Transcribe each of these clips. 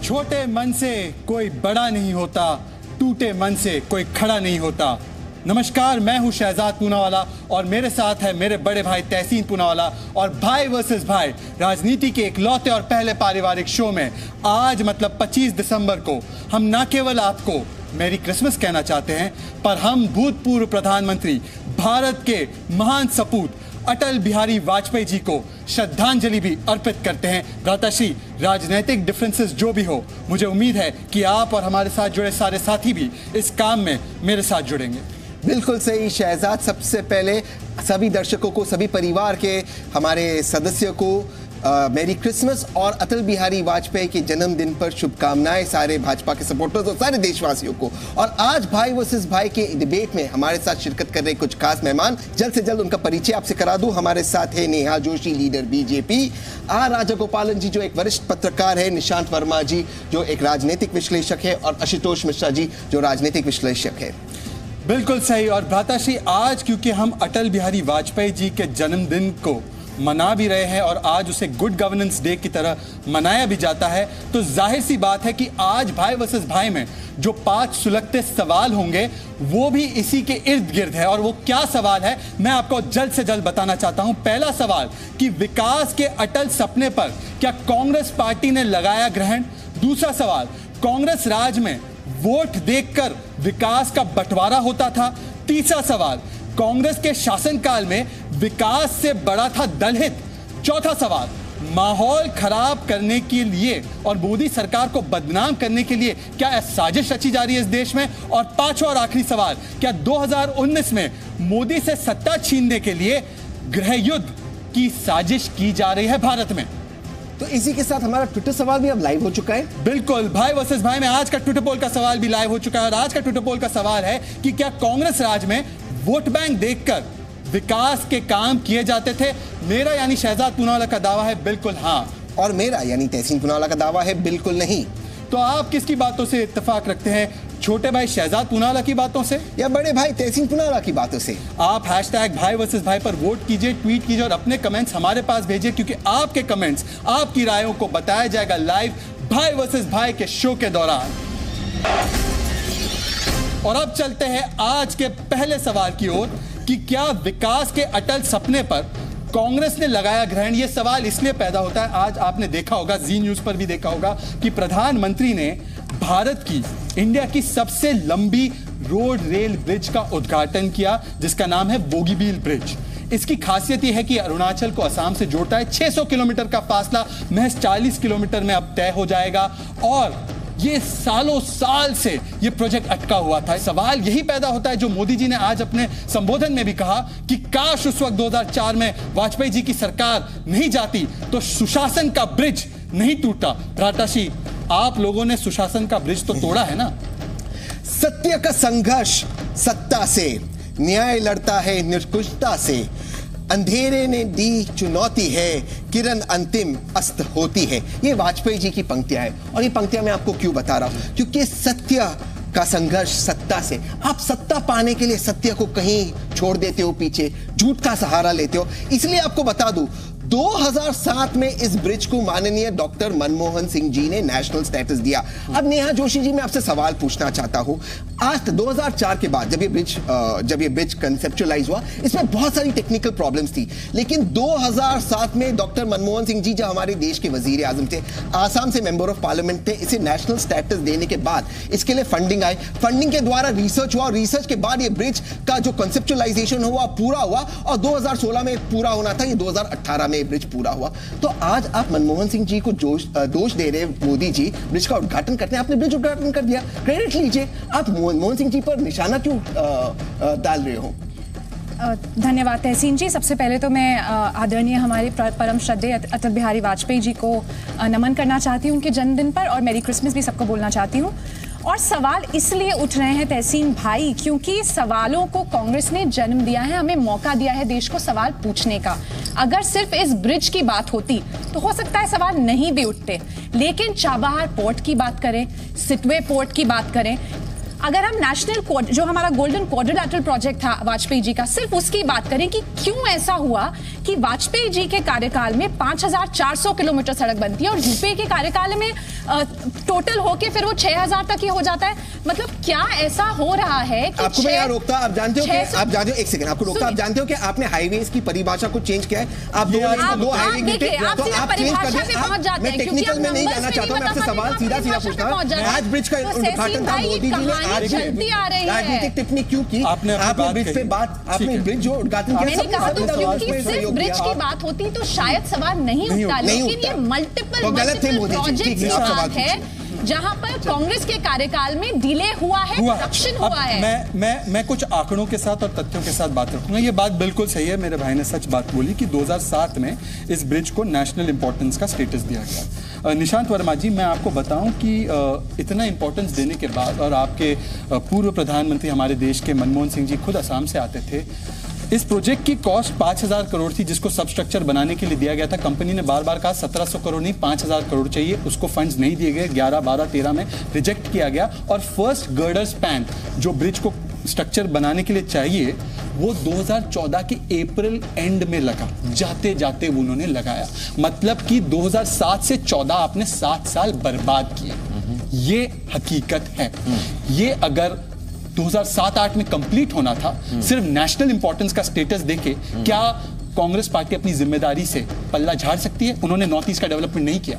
छोटे मन से कोई बड़ा नहीं होता, टूटे मन से कोई खड़ा नहीं होता। नमस्कार, मैं हूं शहजाद पूनावाला और मेरे साथ है मेरे बड़े भाई तहसीन पूनावाला और भाई वर्सेस भाई राजनीति के इकलौते और पहले पारिवारिक शो में आज मतलब 25 दिसंबर को हम न केवल आपको मेरी क्रिसमस कहना चाहते हैं, पर हम भूतपूर्व प्रधानमंत्री भारत के महान सपूत अटल बिहारी वाजपेयी जी को श्रद्धांजलि भी अर्पित करते हैं। भ्राताश्री, राजनीतिक डिफरेंसेस जो भी हो, मुझे उम्मीद है कि आप और हमारे साथ जुड़े सारे साथी भी इस काम में मेरे साथ जुड़ेंगे। बिल्कुल सही शहजाद। सबसे पहले सभी दर्शकों को, सभी परिवार के हमारे सदस्यों को मेरी क्रिसमस और अटल बिहारी वाजपेयी के जन्मदिन पर शुभकामनाएं सारे भाजपा के सपोर्टर्स और सारे देशवासियों को। और आज भाई वर्सेस भाई के डिबेट में हमारे साथ शिरकत कर रहे कुछ खास मेहमान, जल्द से जल्द उनका परिचय आपसे करा दूं। हमारे साथ है Neha Joshi, leader BJP, R Rajagopalan ji जो एक वरिष्ठ पत्रकार है, निशांत वर्मा जी जो एक राजनीतिक विश्लेषक है और आशुतोष मिश्रा जी जो राजनीतिक विश्लेषक है। बिल्कुल सही। और भ्राताश्री, आज क्योंकि हम अटल बिहारी वाजपेयी जी के जन्मदिन को मना भी रहे हैं और आज उसे गुड गवर्नेंस डे की तरह मनाया भी जाता है, तो जाहिर सी बात है कि आज भाई वर्सेस भाई में जो 5 सुलगते सवाल होंगे वो भी इसी के इर्द गिर्द है। और वो क्या सवाल है मैं आपको जल्द से जल्द बताना चाहता हूं। पहला सवाल कि विकास के अटल सपने पर क्या कांग्रेस पार्टी ने लगाया ग्रहण। दूसरा सवाल, कांग्रेस राज में वोट देखकर विकास का बंटवारा होता था। तीसरा सवाल, कांग्रेस के शासनकाल में विकास से बड़ा था दलहित। चौथा सवाल, माहौल खराब करने के लिए और मोदी सरकार को बदनाम करने के लिए क्या साजिश रची जा रही है इस देश में। और पांचवा और आखिरी सवाल, क्या 2019 में मोदी से सत्ता छीनने के लिए गृह युद्ध की साजिश की जा रही है भारत में। तो इसी के साथ हमारा ट्विटर सवाल भी अब लाइव हो चुका है। बिल्कुल, भाई वर्सेस भाई में आज का ट्विटर पोल का सवाल भी लाइव हो चुका है। और आज का ट्विटर पोल का सवाल है कि क्या कांग्रेस राज में वोट बैंक देखकर विकास के काम किए जाते थे। मेरा यानी शहजाद पूनावाला का दावा है बिल्कुल हाँ, और मेरा यानी तहसीन पूनावाला का दावा है बिल्कुल नहीं। तो आप किसकी बातों से इत्तेफाक रखते हैं, छोटे भाई शहजाद पूनावाला की बातों से या बड़े भाई तहसीन पूनावाला की बातों से? आप हैशटैग भाई वर्सेस भाई पर वोट कीजिए, ट्वीट कीजिए और अपने कमेंट्स हमारे पास भेजिए, क्योंकि आपके कमेंट्स, आपकी रायों को बताया जाएगा लाइव भाई वर्सेस भाई के शो के दौरान। और अब चलते हैं आज के पहले सवाल की ओर कि क्या विकास के अटल सपने पर कांग्रेस ने लगाया ग्रहण। यह सवाल इसलिए पैदा होता है, आज आपने देखा होगा, जी न्यूज पर भी देखा होगा कि प्रधानमंत्री ने भारत की, इंडिया की सबसे लंबी रोड रेल ब्रिज का उद्घाटन किया जिसका नाम है बोगीबील ब्रिज। इसकी खासियत यह है कि अरुणाचल को असम से जोड़ता है। 600 किलोमीटर का फासला महज 40 किलोमीटर में अब तय हो जाएगा और ये सालों साल से ये प्रोजेक्ट अटका हुआ था। सवाल यही पैदा होता है जो मोदी जी ने आज अपने संबोधन में भी कहा कि काश उस वक्त 2004 में वाजपेयी जी की सरकार नहीं जाती तो सुशासन का ब्रिज नहीं टूटा। भ्राताश्री, आप लोगों ने सुशासन का ब्रिज तो तोड़ा है ना। सत्य का संघर्ष सत्ता से, न्याय लड़ता है निष्कुशता से, अंधेरे ने दी चुनौती है, किरण अंतिम अस्त होती है। ये वाजपेयी जी की पंक्तियां हैं और ये पंक्तियां मैं आपको क्यों बता रहा हूं, क्योंकि सत्य का संघर्ष सत्ता से। आप सत्ता पाने के लिए सत्य को कहीं छोड़ देते हो, पीछे झूठ का सहारा लेते हो। इसलिए आपको बता दूं, 2007 में इस ब्रिज को माननीय डॉक्टर मनमोहन सिंह जी ने नेशनल स्टेटस दिया। अब नेहा जोशी जी, मैं आपसे सवाल पूछना चाहता हूं, आज 2004 के बाद जब ये ब्रिज कंसेप्चुअलाइज हुआ, इसमें बहुत सारी टेक्निकल प्रॉब्लम्स थी, लेकिन 2007 में डॉक्टर मनमोहन सिंह जी जो हमारे देश के वजीर आजम थे, आसाम से मेंबर ऑफ पार्लियामेंट थे, इसे नेशनल स्टेटस देने के बाद इसके लिए फंडिंग आई, फंडिंग के द्वारा रिसर्च हुआ और रिसर्च के बाद ये ब्रिज का जो कंसेप्चुअलाइजेशन हुआ पूरा हुआ और 2016 में पूरा होना था, ये 2018 में ब्रिज पूरा हुआ। तो आज आप मनमोहन सिंह जी को दोष दे रहे, मोदी जी ब्रिज का उद्घाटन करते हैं, आपने ब्रिज उद्घाटन कर दिया, क्रेडिट लीजिए। आप मनमोहन सिंह जी पर निशाना क्यों डाल रहे हो? धन्यवाद तहसीन जी। सबसे पहले तो मैं आदरणीय हमारे परम श्रद्धेय अटल बिहारी वाजपेयी जी को नमन करना चाहती हूँ उनके जन्मदिन पर, और मेरी क्रिसमस भी सबको बोलना चाहती हूँ। और सवाल इसलिए उठ रहे हैं तहसीन भाई क्योंकि सवालों को कांग्रेस ने जन्म दिया है, हमें मौका दिया है देश को सवाल पूछने का। अगर सिर्फ इस ब्रिज की बात होती तो हो सकता है सवाल नहीं भी उठते, लेकिन चाबहार पोर्ट की बात करें, सिटवे पोर्ट की बात करें, अगर हम नेशनल जो हमारा गोल्डन क्वाड्रिलेटरल प्रोजेक्ट था वाजपेयी जी का, सिर्फ उसकी बात करें कि क्यों ऐसा हुआ कि वाजपेयी जी के कार्यकाल में 5400 किलोमीटर सड़क बनती है और यूपीए के कार्यकाल में टोटल होके फिर वो 6000 तक ही हो जाता है। मतलब क्या ऐसा हो रहा है कि आपको मैं यहाँ रोकता, आप जानते हो कि आप जानते हो, एक सेकंड आपको रोकता, आप जानते हो कि आपने हाईवेज की परिभाषा को चेंज किया है। आप दो हाईवे गिनते तो आप चेंज कर दें। मैं टेक्निकल में नहीं जाना चाहता हूं, मैं आपसे सवाल सीधा पूछता हूं। आज ब्रिज का उद्घाटन था, मोदी जी ने आज राजनीतिक टिप्पणी क्यों की? आपने ब्रिज पे बात, आपने ब्रिज जो उद्घाटन किया, मैंने कहा तो क्योंकि सिर्फ ब्रिज की बात होती तो शायद सवाल नहीं उठता, लेकिन ये मल्टीपल प्रोजेक्ट है जहां पर कांग्रेस के कार्यकाल में डिले हुआ है, करप्शन हुआ है। मैं कुछ आंकड़ों के साथ और तथ्यों के साथ बात रखूंगा। ये बात बिल्कुल सही है, मेरे भाई ने सच बात बोली कि 2007 में इस ब्रिज को नेशनल इंपॉर्टेंस का स्टेटस दिया गया। निशांत वर्मा जी, मैं आपको बताऊं कि इतना इंपॉर्टेंस देने के बाद, और आपके पूर्व प्रधानमंत्री हमारे देश के मनमोहन सिंह जी खुद असम से आते थे, इस प्रोजेक्ट की कॉस्ट 5000 करोड़ थी, जिसको सब स्ट्रक्चर बनाने के लिए दिया गया था। कंपनी ने बार बार कहा 1700 करोड़ नहीं 5000 करोड़ चाहिए, उसको फंड्स नहीं दिए गए। 11, 12, 13 में रिजेक्ट किया गया और फर्स्ट गर्डर स्पैन जो ब्रिज को स्ट्रक्चर बनाने के लिए चाहिए वो 2014 के अप्रैल एंड में लगा, जाते जाते उन्होंने लगाया। मतलब कि 2007 से 14 आपने 7 साल बर्बाद किए। ये हकीकत है। ये अगर 2007-8 में कंप्लीट होना था, सिर्फ नेशनल इंपॉर्टेंस का स्टेटस देके क्या कांग्रेस पार्टी अपनी जिम्मेदारी से पल्ला झाड़ सकती है? उन्होंने नॉर्थ ईस्ट का डेवलपमेंट नहीं किया।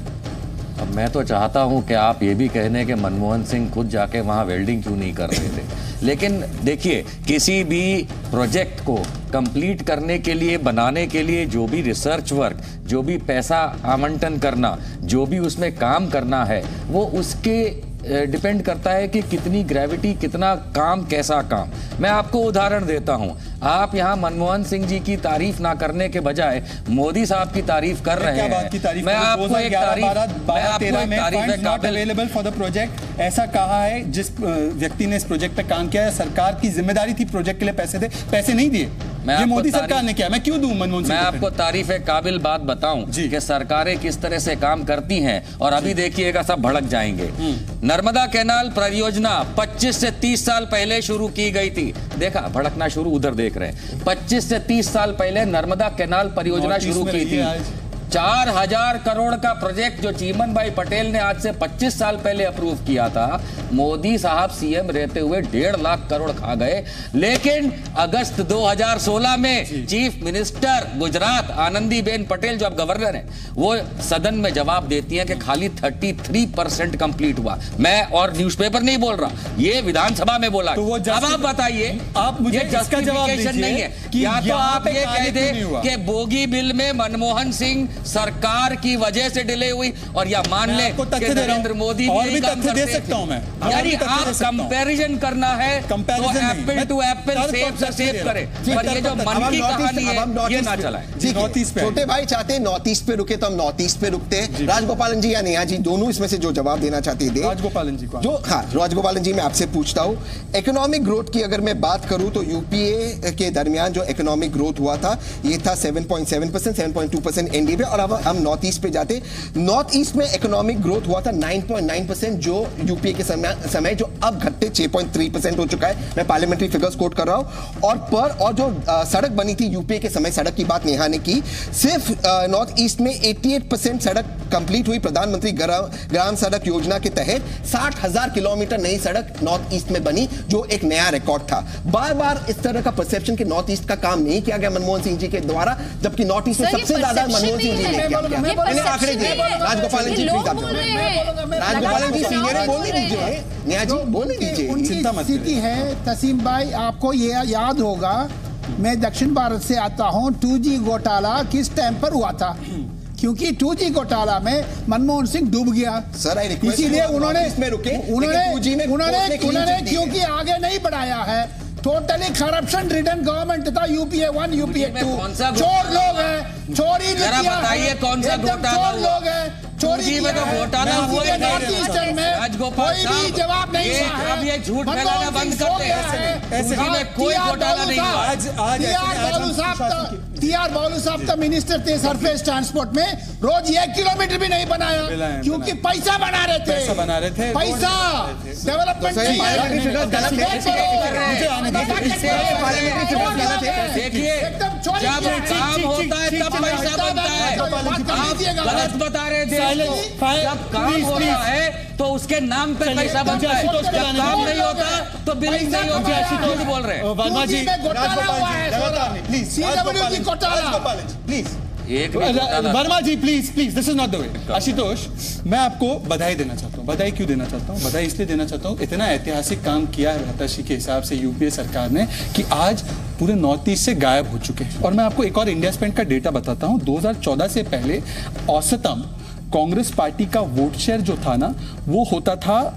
अब मैं तो चाहता हूं कि आप ये भी कहने कि मनमोहन सिंह खुद जाके वहां वेल्डिंग क्यों नहीं कर रहे थे। लेकिन देखिए, किसी भी प्रोजेक्ट को कंप्लीट करने के लिए, बनाने के लिए जो भी रिसर्च वर्क, जो भी पैसा आवंटन करना, जो भी उसमें काम करना है, वो उसके डिपेंड करता है कि कितनी ग्रेविटी, कितना काम, कैसा काम। मैं आपको उदाहरण देता हूं। आप यहां मनमोहन सिंह जी की तारीफ ना करने के बजाय मोदी साहब की तारीफ कर रहे हैं। मैं आपको एक तारीफ अवेलेबल फॉर द प्रोजेक्ट ऐसा कहा है, जिस व्यक्ति ने इस प्रोजेक्ट पे काम किया है, सरकार की जिम्मेदारी थी प्रोजेक्ट के लिए पैसे दे, पैसे नहीं दिए। ये मोदी सरकार ने किया, मैं क्यों दूं मनमोहन सिंह? मैं आपको तारीफ काबिल बात बताऊं कि सरकारें किस तरह से काम करती हैं, और अभी देखिएगा सब भड़क जाएंगे। नर्मदा कैनाल परियोजना 25 से 30 साल पहले शुरू की गई थी। देखा, भड़कना शुरू, उधर देख रहे हैं। 25 से 30 साल पहले नर्मदा कैनाल परियोजना शुरू की थी। 4000 करोड़ का प्रोजेक्ट जो चीमन भाई पटेल ने आज से 25 साल पहले अप्रूव किया था, मोदी साहब सीएम रहते हुए 1.5 लाख करोड़ खा गए। लेकिन अगस्त 2016 में चीफ मिनिस्टर गुजरात आनंदीबेन पटेल, जो अब गवर्नर हैं, वो सदन में जवाब देती हैं कि खाली 33% कंप्लीट हुआ। मैं और न्यूज़पेपर नहीं बोल रहा, ये विधानसभा में बोला। तो अब आप बताइए, आप मुझे जस्टिफिकेशन नहीं है या तो आप ये कह दे कि बोगी बिल में मनमोहन सिंह सरकार की वजह से डिले हुई, और या मान ले कि नरेंद्र मोदी और भी तथ्य दे सकता हूं मैं। यानी आप कंपैरिजन करना है तो एप्पल टू एप्पल, सेब से सेब करें, पर ये जो मन की कहानी है ये ना चलाएं। नॉर्थ ईस्ट पे छोटे भाई चाहते हैं नॉर्थ ईस्ट पे रुके तो हम नॉर्थ ईस्ट पे रुकते हैं। राजगोपालन जी या नेहा जी, दोनों इसमें से जो जवाब देना चाहते हैं। राजगोपालन जी को जो, हाँ राजगोपालन जी, मैं आपसे पूछता हूं, इकोनॉमिक ग्रोथ की अगर मैं बात करूं तो यूपीए के दरमियान जो इकोनॉमिक ग्रोथ हुआ था ये था 7.7%, 7.2% एनडीए पे। और अब हम नॉर्थ ईस्ट पे जाते, नॉर्थ ईस्ट में इकोनॉमिक ग्रोथ हुआ था 9.9% जो यूपीए के समय जो अब घटते 6.3% हो चुका है। मैं पार्लियामेंट्री फिगर्स कोट कर रहा हूं। और जो सड़क बनी थी यूपीए के समय, सड़क की बात नेहा ने की, सिर्फ नॉर्थ ईस्ट में 88% सड़क कंप्लीट हुई। प्रधानमंत्री ग्राम सड़क योजना के तहत 60,000 किलोमीटर नई सड़क नॉर्थ ईस्ट में बनी, जो एक नया रिकॉर्ड था। बार बार इस तरह का परसेप्शन कि नॉर्थ ईस्ट का काम नहीं किया गया मनमोहन सिंह जी के द्वारा, जबकि नॉर्थ ईस्ट में सबसे ज्यादा मनमोहन सिंह जी ने किया। मैंने आंकड़े दिए। राजगोपालन जी प्लीज आप राजगोपालन जी सीनियर बोलने दीजिए, नेहा जी बोलने दीजिए। चिंता मत स्थिति है तसीम भाई, आपको ये याद होगा, मैं दक्षिण भारत से आता हूँ, 2G घोटाला किस टाइम पर हुआ था? क्योंकि 2G घोटाला में मनमोहन सिंह डूब गया सर, इसीलिए उन्होंने इसमें रुके, उन्होंने क्योंकि आगे नहीं बढ़ाया है। टोटली करप्शन रिडन गवर्नमेंट था, यूपीए 1 यूपीए 2 चोर लोग हैं, चोरी बताइए कौन सा घोटाला लोग हैं, चोरी में तो घोटाला हुआ है नॉर्थ ईस्टर्न में, कोई भी जवाब नहीं है। अब ये झूठ फैलाना बंद करते हैं, ऐसे में कोई घोटाला नहीं हुआ। टीआर बालू साहब तो मिनिस्टर थे सरफेस ट्रांसपोर्ट में, रोज 1 किलोमीटर भी नहीं बनाया क्योंकि पैसा बना रहे थे, पैसा डेवलपमेंट। देखिए, जब काम होता है तब पैसा बनता है। आप गलत बता रहे थे। जब काम होता है तो उसके नाम पे पैसा बनता है, जब काम नहीं होता तो बिलिंग नहीं होता। झूठ बोल रहे हैं Verma ji. Please Verma ji please please, this is not the way. Ashutosh, मैं आपको बधाई देना चाहता हूँ। बधाई क्यों देना चाहता हूँ? बधाई इसलिए देना चाहता हूँ, इतना ऐतिहासिक काम किया है भ्राताशी के हिसाब से यूपीए सरकार ने कि आज पूरे नॉर्थ ईस्ट से गायब हो चुके हैं। और मैं आपको एक और इंडिया स्पेंड का डेटा बताता हूँ। 2014 से पहले औसतन कांग्रेस पार्टी का वोट शेयर जो था ना, वो होता था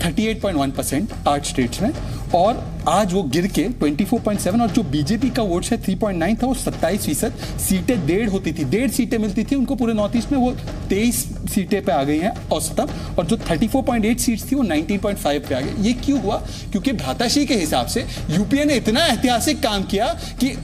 38.1% 8 स्टेट्स में, और आज वो गिर के 24.7, और जो बीजेपी का वोट शेयर 3.9 था वो 27%। सीटें 1.5 होती थी, 1.5 सीटें मिलती थी उनको पूरे नॉर्थ ईस्ट में, वो 23 सीटें पे आ गई हैं औसतन, और जो 34.8 सीट्स थी वो 19.5 पे आ गई। ये क्यों हुआ? क्योंकि भ्राताशी के हिसाब से यूपीए ने इतना ऐतिहासिक काम किया कि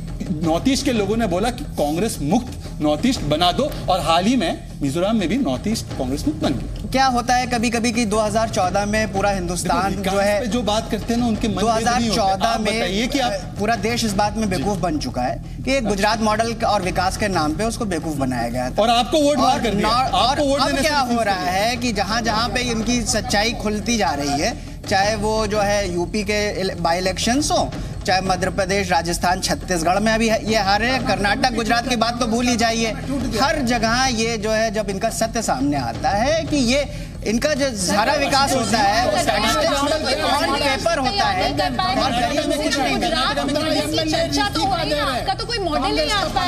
नॉर्थ ईस्ट के लोगों ने बोला कि कांग्रेस मुक्त नॉर्थ ईस्ट बना दो, और हाल ही में मिजोरम में भी नॉर्थ ईस्ट कांग्रेस मुक्त बन गई। क्या होता है कभी कभी कि 2014 में पूरा हिंदुस्तान जो है, जो बात करते हैं ना उनके मन 2014 में बताइए कि आप पूरा देश इस बात में बेवकूफ बन चुका है कि गुजरात मॉडल और विकास के नाम पे उसको बेवकूफ बनाया गया था, और आपको वोट मार कर दिया। और अब क्या हो रहा है कि जहां जहां पे इनकी सच्चाई खुलती जा रही है, चाहे वो जो है यूपी के बाई इलेक्शंस हो, चाहे मध्य प्रदेश, राजस्थान, छत्तीसगढ़ में अभी ये हारे, कर्नाटक, गुजरात की बात तो भूल ही जाइए। हर जगह ये जो है, जब इनका सत्य सामने आता है कि ये इनका जो सारा विकास होता है वो ऑन पेपर होता है, और गरीब में कुछ नहीं। चर्चा तो हो रही है, आपका तो कोई मॉडल नहीं आता।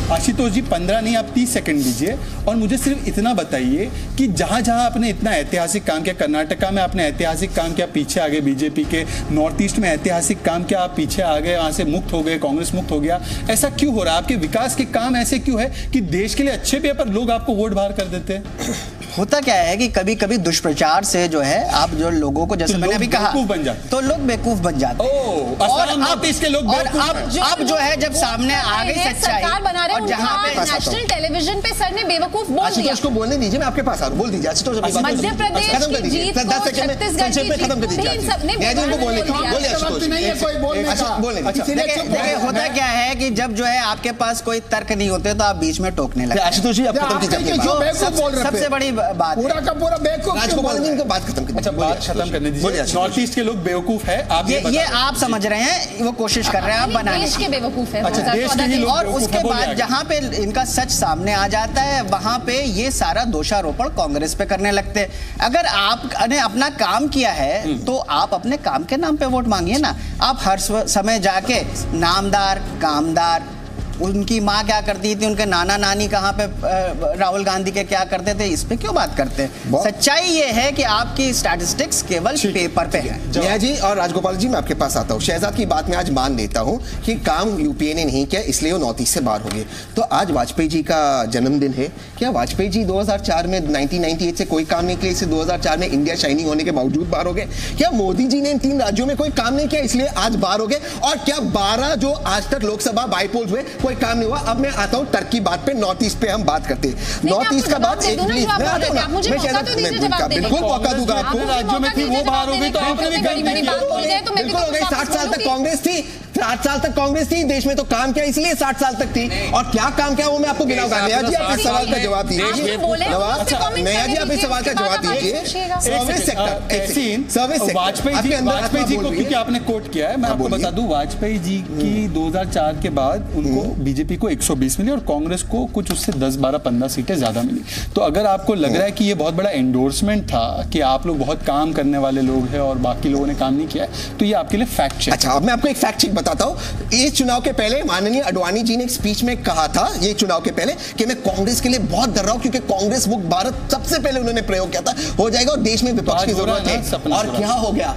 आशुतोष जी 15 नहीं, आप 30 सेकंड दीजिए और मुझे सिर्फ इतना बताइए कि जहां जहां आपने इतना ऐतिहासिक काम किया, कर्नाटका में आपने ऐतिहासिक काम किया, पीछे आ गए बीजेपी के, नॉर्थ ईस्ट में ऐतिहासिक काम किया, आप पीछे आ गए, वहां से मुक्त हो गए, कांग्रेस मुक्त हो गया। ऐसा क्यों हो रहा है? आपके विकास के काम ऐसे क्यों है कि देश के लिए अच्छे पे पर लोग आपको वोट बाहर कर देते हैं? होता क्या है कि कभी कभी दुष्प्रचार से जो है, आप जो लोगों को, जैसे मैंने अभी कहा, बन जाते, तो लोग बेवकूफ बन जाते हैं। और अब जो है, जब सामने आ गई सच्चाई, और जहां पे नेशनल टेलीविजन पे सर ने बेवकूफ बोल दिया। उसको बोलने दीजिए, मैं आपके पास आ रहा हूं, बोल दीजिए। मध्य प्रदेश की जीत को, छत्तीसगढ़ की खत्म कर दीजिए। देखिए होता क्या है कि जब जो है आपके पास कोई तर्क नहीं होते तो आप बीच में टोकने लगते हैं। आशुतोष जी, आप खत्म कीजिए। सबसे बड़ी बात पूरा का पूरा बेवकूफ। राजगोपाल जी, बात खत्म कीजिए। अच्छा, बात खत्म करने दीजिए। नॉर्थ ईस्ट के लोग बेवकूफ है, आप ये आप समझ रहे हैं, वो कोशिश कर रहे हैं आप बनाने देश के बेवकूफ है। अच्छा, देश के ही लोग, और उसके बाद जहां पे इनका सच सामने आ जाता है, वहां पे ये सारा दोषारोपण कांग्रेस पे करने लगते हैं। अगर आपने अपना काम किया है तो आप अपने काम के नाम पे वोट मांगिए ना। आप हर समय जाके नामदार, कामदार, उनकी माँ क्या करती थी, उनके नाना नानी कहाँ पे, राहुल गांधी के क्या करते थे, इस पे क्यों बात करते हैं? सच्चाई ये है कि आपकी स्टैटिस्टिक्स केवल पेपर पे है। नेहा जी और राजगोपाल जी, मैं आपके पास आता हूँ। शहजाद की बात में आज मान लेता हूँ कि काम यूपीए ने नहीं किया, इसलिए वो नॉर्थ ईस्ट से बाहर हो गए। तो आज वाजपेयी जी का जन्मदिन है। क्या वाजपेयी जी 2004 में 1998 से कोई काम नहीं किया, इससे 2004 में इंडिया शाइनिंग होने के बावजूद बाहर हो गए? क्या मोदी जी ने इन 3 राज्यों में कोई काम नहीं किया, इसलिए आज बाहर हो गए? और क्या 12 जो आज तक लोकसभा बाईपोल्स हुए, कोई काम नहीं हुआ? अब मैं आता हूं टर्की बात पे, नॉर्थ ईस्ट पे हम बात करते हैं। नॉर्थ ईस्ट का बात एक प्लीज, मैं आता हूं ना, मैं बिल्कुल मौका दूंगा आपको। राज्यों में थी वो बाहर हो गई, तो आपने भी बिल्कुल हो गई। 60 साल तक कांग्रेस थी, 60 साल तक कांग्रेस थी देश में, तो काम किया इसलिए 60 साल तक थी। और क्या काम किया वो मैं आपको गिनाऊंगा। नेहा जी, आप इस सवाल का जवाब दीजिए। नेहा जी, आप इस सवाल का जवाब दीजिए। सर्विस सेक्टर, वाजपेयी जी को क्योंकि आपने कोट किया है, मैं आपको बता दूं, वाजपेयी जी की 2004 के बाद उनको बीजेपी को 120 मिली और कांग्रेस को कुछ उससे 10, 12, 15 सीटें ज्यादा मिली। तो अगर आपको लग रहा है कि ये बहुत बड़ा एंडोर्समेंट था कि आप लोग बहुत काम करने वाले लोग हैं और बाकी लोगों ने काम नहीं किया है, तो ये आपके लिए फैक्ट चेक। अच्छा, अब मैं आपको एक फैक्ट चेक बताता हूं। इस चुनाव के पहले माननीय अडवाणी जी ने एक स्पीच में कहा था, ये चुनाव के पहले, कि मैं कांग्रेस के लिए बहुत डर रहा हूं क्योंकि कांग्रेस मुक्त भारत सबसे पहले उन्होंने प्रयोग किया था, हो जाएगा और देश में विपक्ष की जरूरत है। और क्या हो गया?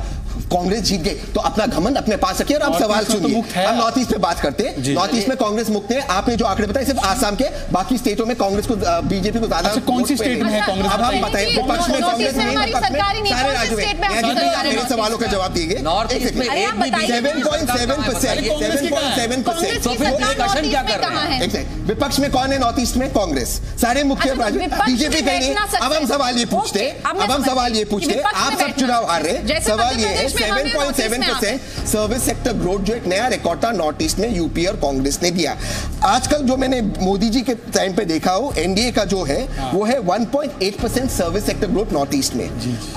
कांग्रेस जीत गई। तो अपना घमंड अपने पास रखिए और आप सवाल सुनिए। हम नॉर्थ ईस्ट पे बात करते हैं। नॉर्थ ईस्ट में कांग्रेस मुक्त है। आपने जो आंकड़े बताए सिर्फ आसाम के, बाकी स्टेटों में कांग्रेस को, बीजेपी को ज्यादा। कौन सी स्टेट में है कांग्रेस? अब हम बताएं, विपक्ष में कांग्रेस नहीं, विपक्ष में सारे राज्यों में। मेरे सवालों का जवाब दीजिए। नॉर्थ ईस्ट में 7.7%। विपक्ष में कौन है नॉर्थ ईस्ट में? कांग्रेस। सारे मुख्य राज्य, बीजेपी कहीं नहीं। अब हम सवाल ये पूछते, आप सब चुनाव हार रहे, सवाल ये है 7.7%। सर्विस सेक्टर ग्रोथ जो एक नया रिकॉर्ड था नॉर्थ ईस्ट में यूपी और कांग्रेस ने दिया। आजकल जो मैंने मोदी जी के टाइम पे देखा हो, एनडीए का जो है वो है 1.8% service sector growth north east में।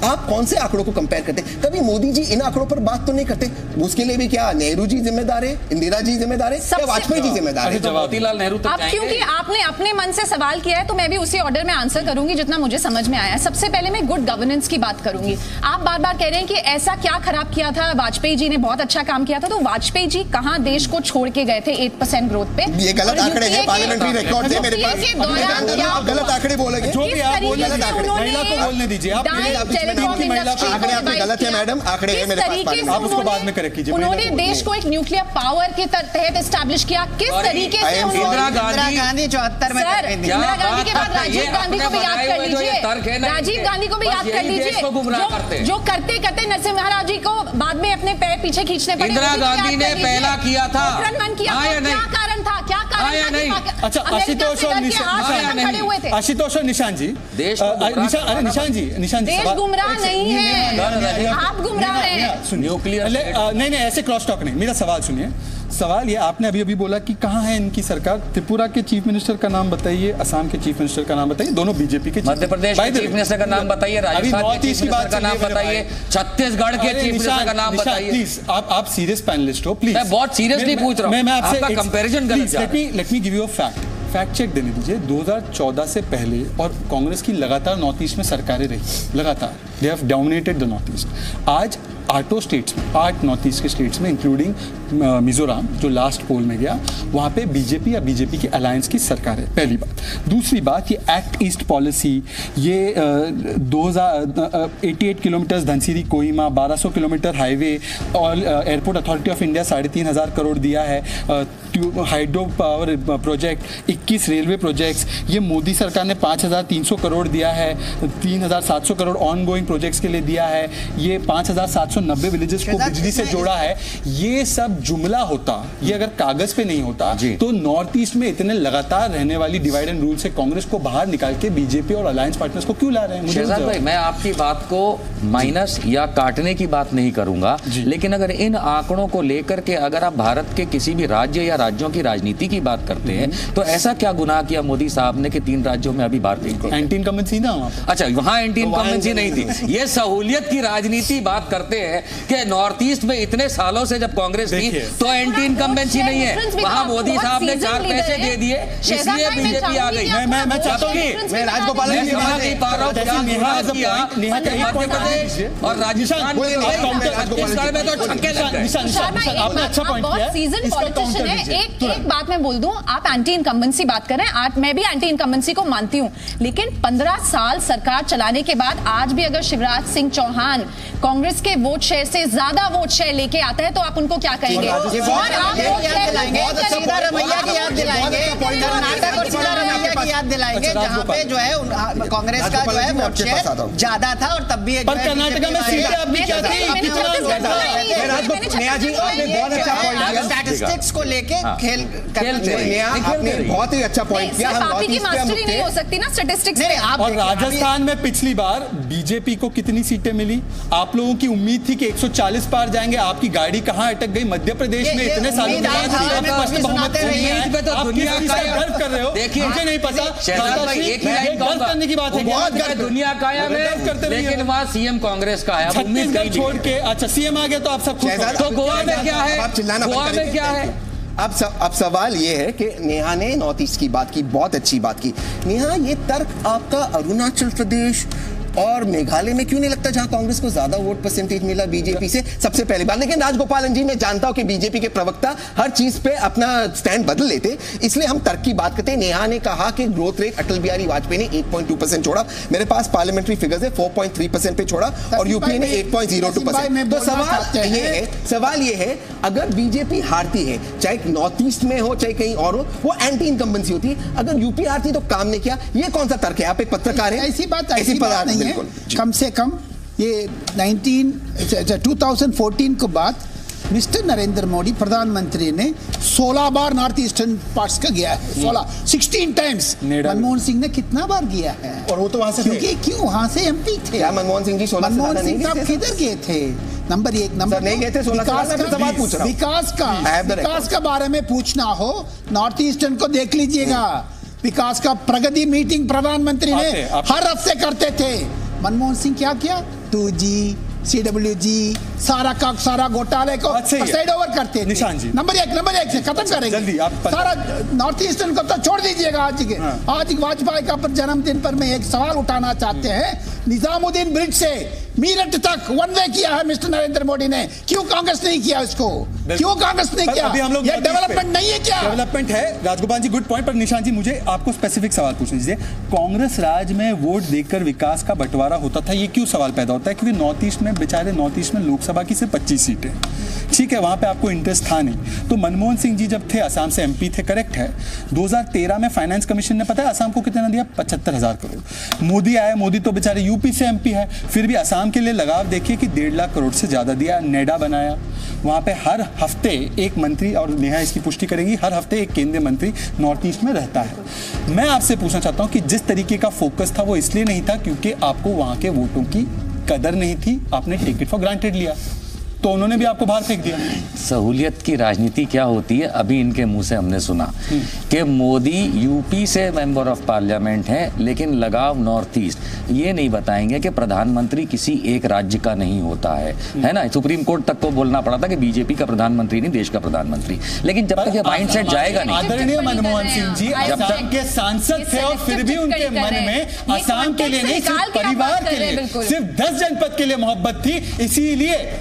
आप कौन से आंकड़ों को कंपेयर करते? कभी मोदी जी इन आंकड़ों पर बात तो नहीं करते। उसके लिए भी क्या नेहरू जी जिम्मेदार है, इंदिरा जी जिम्मेदार है या वाजपेयी जी जिम्मेदार है? मोतीलाल नेहरू तक जाएंगे। क्योंकि आपने अपने मन से सवाल किया है तो मैं भी उसी ऑर्डर में आंसर करूंगी जितना मुझे समझ में आया है। सबसे पहले मैं गुड गवर्नेंस की बात करूंगी। आप बार बार कह रहे हैं कि ऐसा क्या खराब किया था, वाजपेयी जी ने बहुत अच्छा काम किया था, तो वाजपेयी जी कहां देश को छोड़ के गए थे 8% ग्रोथ पे? ये गलत आंकड़े हैं, पार्लियामेंट्री रिकॉर्ड है मेरे पास। आप गलत आंकड़े बोलेंगे, जो भी आप बोल रहे हैं महिला को बोलने दीजिए। आप आंकड़े आपने गलत है मैडम, आंकड़े हैं मेरे पास, आप उसको बाद में करेक्ट कीजिए। उन्होंने देश को एक न्यूक्लियर पावर के तहत एस्टैब्लिश किया। किस तरीके से इंदिरा गांधी 74 में कर दी। इंदिरा गांधी के बाद राजीव गांधी को भी याद कर लीजिए, राजीव गांधी को भी याद कर लीजिए, जो करते करते नरसिम्हा राव जी को बाद में अपने पैर पीछे खींचने पड़े। इंदिरा गांधी ने पहला किया था, क्या कारण था, क्या कारण था? अच्छा, आशुतोष और निशांत जी, निशांत जी देश गुमराह नहीं है, आप गुमराह हैं। न्यूक्लियर नहीं, ऐसे क्रॉस टॉक नहीं। मेरा सवाल सुनिए। सवाल ये, आपने अभी बोला कि कहाँ है इनकी सरकार। त्रिपुरा के चीफ मिनिस्टर का नाम बताइए, असम के चीफ मिनिस्टर का नाम बताइए, दोनों बीजेपी के। मध्य प्रदेश के चीफ मिनिस्टर का नाम बताइए, राजस्थान के चीफ मिनिस्टर का नाम बताइए, छत्तीसगढ़ के चीफ मिनिस्टर का नाम बताइए। प्लीज, आप सीरियस पैनलिस्ट हो, प्लीज। मैं बहुत सीरियसली पूछ रहा हूं, मैं आपसे आपका कंपैरिजन गलत है। Let me give you a fact check देने दीजिए। 2014 से पहले और कांग्रेस की लगातार नॉर्थ ईस्ट में सरकारें रही, लगातार they have dominated the north east. आज 8 स्टेट्स में, 8 नॉर्थ ईस्ट के स्टेट्स में इंक्लूडिंग मिजोरम जो लास्ट पोल में गया, वहाँ पे बीजेपी या बीजेपी की अलायंस की सरकार है, पहली बात। दूसरी बात, ये एक्ट ईस्ट पॉलिसी, ये 88 kilometre Dhansiri Kohima, 1200 kilometre highway और airport authority of India 3,500 crore दिया है, hydro power project, 21 railway projects, ये मोदी सरकार ने 5,300 करोड़ दिया है, 3,700 करोड़ ऑन गोइंग प्रोजेक्ट्स के लिए दिया है, ये 5,790 विलेजेस को बिजली से जोड़ा है। ये सब जुमला होता, ये अगर कागज पे नहीं होता तो नॉर्थ ईस्ट में इतने लगातार रहने वाली डिवाइड एंड रूल से कांग्रेस को बाहर निकाल के बीजेपी और अलायंस पार्टनर्स को क्यों ला रहे हैं? शहजाद भाई, मैं आपकी बात को माइनस या काटने की बात नहीं करूंगा, लेकिन अगर इन आंकड़ों को लेकर के अगर आप भारत के किसी भी राज्य या राज्यों की राजनीति की बात करते हैं तो ऐसा क्या गुनाह किया मोदी साहब ने कि 3 राज्यों में अभी भारतीय एंटी इनकम्बेंसी ना? अच्छा, वहां एंटी इनकम्बेंसी नहीं थी। ये सहूलियत की राजनीति बात करते हैं कि नॉर्थ ईस्ट में इतने सालों से जब कांग्रेस थी तो एंटी इनकम्बेंसी नहीं है। वहां मोदी साहब ने 4 पैसे दे दिए, इसलिए बीजेपी आ गई। मैं चाहता हूँ कि मैं राजगोपाल मध्य प्रदेश और राजस्थान में तो छक्के लग गए। आपने अच्छा पॉइंट किया। एक बात मैं बोल दूं, आप एंटी इनकम्बेंसी बात कर रहे हैं, आज मैं भी एंटी इनकम्बेंसी को मानती हूं, लेकिन 15 साल सरकार चलाने के बाद आज भी अगर शिवराज सिंह चौहान कांग्रेस के वोट शेयर से ज्यादा वोट शेयर लेके आता है तो आप उनको क्या कहेंगे? और आप याद दिलाएंगे जहां पे जो है कांग्रेस का जो है वोट शेयर ज्यादा था और तब भी कर्नाटका में सीटें आपने क्या थी? स्टैटिस्टिक्स को लेके खेल आपने बहुत ही अच्छा पॉइंट किया। पापी की मास्टरी नहीं हो सकती ना स्टैटिस्टिक्स में। और राजस्थान में पिछली बार बीजेपी को कितनी सीटें मिली? आप लोगों की उम्मीद थी कि 140 पार जाएंगे, आपकी गाड़ी कहां अटक गई? मध्य प्रदेश में इतने सालों के बाद बहुमत गर्व कर रहे हो, देखिए मुझे नहीं पता। गर्व करने की बात है, दुनिया कायम है, लेकिन वहां सीएम कांग्रेस का है। छत्तीसगढ़ छोड़ के अच्छा सीएम आ गया तो आप सब खुश हो। तो गोवा में क्या है? गोवा में क्या है? अब सवाल ये है कि नेहा ने नॉर्थ ईस्ट की बात की, बहुत अच्छी बात की। नेहा, ये तर्क आपका अरुणाचल प्रदेश और मेघालय में क्यों नहीं लगता, जहां कांग्रेस को ज्यादा वोट परसेंटेज मिला बीजेपी से? सबसे पहली बात, लेकिन राजगोपालन जी, मैं जानता हूं कि बीजेपी के प्रवक्ता हर चीज पे अपना स्टैंड बदल लेते, इसलिए हम तर्क की बात करते हैं। नेहा ने कहा कि ग्रोथ रेट अटल बिहारी वाजपेयी ने 8.2% छोड़ा, मेरे पास पार्लियामेंट्री फिगर्स है, 4.3% पे छोड़ा और यूपीए ने 8.02%। तो सवाल ये है, अगर बीजेपी हारती है, चाहे नॉर्थ ईस्ट में हो चाहे कहीं और हो, वो एंटी इनकम्बेंसी होती है। अगर यूपी हारती तो काम नहीं किया, ये कौन सा तर्क है? आप एक पत्रकार है, ऐसी बात नहीं है। कम से कम ये 2014 के बाद मिस्टर नरेंद्र मोदी प्रधानमंत्री ने 16 बार नॉर्थ ईस्टर्न पार्ट्स का गया है, 16 टाइम्स। मनमोहन सिंह ने कितना बार गया है? और वो तो वहां से क्योंकि क्यों वहां से एमपी थे। क्या मनमोहन सिंह जी 16 से मनमोहन सिंह नहीं साहब किधर गए थे? नंबर एक। नंबर नहीं गए थे 16 से। विकास का बारे में पूछना हो, नॉर्थ ईस्टर्न को देख लीजिएगा। विकास का प्रगति मीटिंग प्रधानमंत्री ने हर हफ्ते करते थे। मनमोहन सिंह क्या किया? 2G CWG सारा का सारा घोटाले को साइड ओवर करते थे। निशान जी नंबर एक से खत्म करेंगे जल्दी आप सारा नॉर्थ ईस्टर्न को तो छोड़ दीजिएगा। आज वाजपेयी का जन्मदिन पर मैं एक सवाल उठाना चाहते हैं। निजामुद्दीन ब्रिज से मीरठ तक वन वे किया है मिस्टर नरेंद्र मोदी ने, क्यों कांग्रेस नहीं किया इसको? क्यों कांग्रेस नहीं किया? अभी हम लोग ये डेवलपमेंट नहीं है क्या? डेवलपमेंट है राजगोपाल जी, गुड पॉइंट। पर निशान जी मुझे आपको स्पेसिफिक सवाल पूछने दीजिए। कांग्रेस राज में वोट देकर विकास का बंटवारा होता था, ये क्यों सवाल पैदा होता है? क्योंकि नॉर्थ ईस्ट में बेचारे नॉर्थ ईस्ट में लोकसभा की सिर्फ 25 सीटें, ठीक है, वहां पे आपको इंटरेस्ट था नहीं। तो मनमोहन सिंह जी जब थे असम से एमपी थे, करेक्ट है। 2013 में फाइनेंस कमीशन ने पता है असम को कितना दिया? 75,000 करोड़। मोदी आए, मोदी तो बेचारे यूपी से एमपी है, फिर भी असम के लिए लगाव देखिए कि 1.5 लाख करोड़ से ज्यादा दिया। नेडा बनाया, वहां पे हर हफ्ते एक मंत्री, और नेहा इसकी पुष्टि करेगी, हर हफ्ते एक केंद्रीय मंत्री नॉर्थ ईस्ट में रहता है। मैं आपसे पूछना चाहता हूं कि जिस तरीके का फोकस था वो इसलिए नहीं था क्योंकि आपको वहां के वोटों की कदर नहीं थी, आपने टेक इट फॉर ग्रांटेड लिया, तो उन्होंने भी आपको बाहर फेंक दिया। सहूलियत की राजनीति क्या होती है, अभी इनके मुंह से हमने सुना कि मोदी यूपी से मेंबर ऑफ पार्लियामेंट हैं लेकिन लगाव नॉर्थ ईस्ट। ये नहीं बताएंगे कि प्रधानमंत्री किसी एक राज्य का नहीं होता है ना। सुप्रीम कोर्ट तक को बोलना पड़ा था कि बीजेपी का प्रधानमंत्री नहीं, देश का प्रधानमंत्री। लेकिन जब तक ये माइंडसेट जाएगा नहीं। आदरणीय मनमोहन सिंह जी जब तक के सांसद थे और फिर भी उनके मन में असम के लिए नहीं, सिर्फ परिवार के लिए, सिर्फ 10 जनपद के लिए मोहब्बत थी, इसीलिए